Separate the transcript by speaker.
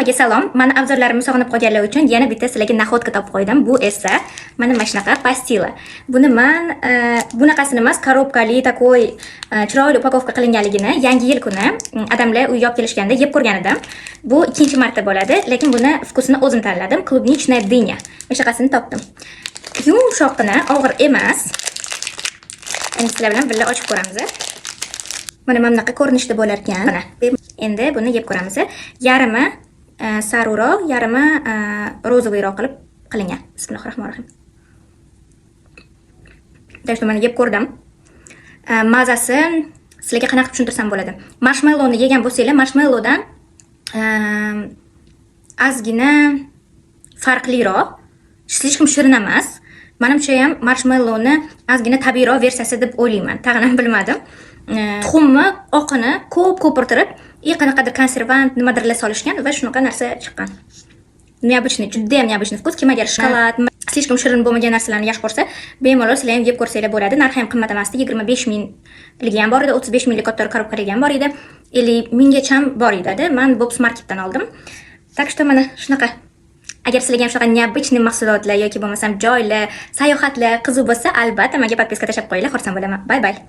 Speaker 1: Hammaga salom. Mani avzorlarimni sog'inib qolganlar uchun yana bitta sizlarga naxotka topib qo'ydim. Bu esa mana shunaqa pastila. Buni men bunaqasini emas, korobkali takoy chiroyli upakovka qilinganligini Yangi yil kuni odamlar uyga olib kelishganda yeb ko'rgan edim. Bu ikkinchi marta bo'ladi, lekin buni vkusini o'zim tanladim. Klubnichная dynya. Shunaqasini topdim. Yumshoqqina, og'ir emas. Endi sizlar bilan birga ochib ko'ramiz. Mana bunaqa ko'rinishda bo'lar ekan. Mana. Endi buni yeb ko'ramiz. Yarimi saruvroq, yarimi rozoviyroq qilib qilingan. Bismillahirrohmanirrohim. Dashto mana yeb ko'rdim. Mazasi sizlarga qanaqa tushuntirsam bo'ladi. Marshmellowni yegan bo'lsanglar, marshmellowdan ozgina farqliroq, hech shirin emas. Menimcha ham marshmellowni ozgina tabiiyroq versiyasi deb o'ylayman. Tag'in bilmadim. Tuxumni oqini ko'p ko'pirtirib, qanaqadir konservant nimadirlar solishgan va shunaqa narsa chiqqan. Необычный, juda ham необычный vkus. Kim agar shokolad, слишком shirin bo'lmagan narsalarni yaxshi ko'rsa, bemalol sizlar ham yeb ko'rsanglar bo'ladi. Narxi ham qimmat emas, 25 mingligi ham bor edi, 35 minglik katta korobkaligi ham bor edi, 50 minggacha ham bor edi. Men Bob's Marketdan oldim. Так что mana shunaqa. Agar sizlarga ham shunaqa необычный mahsulotlar yoki bo'lmasam joylar, sayohatlar qiziq bo'lsa, albatta menga podpiska tashlab qo'yinglar, xursand bo'laman. Bye bye.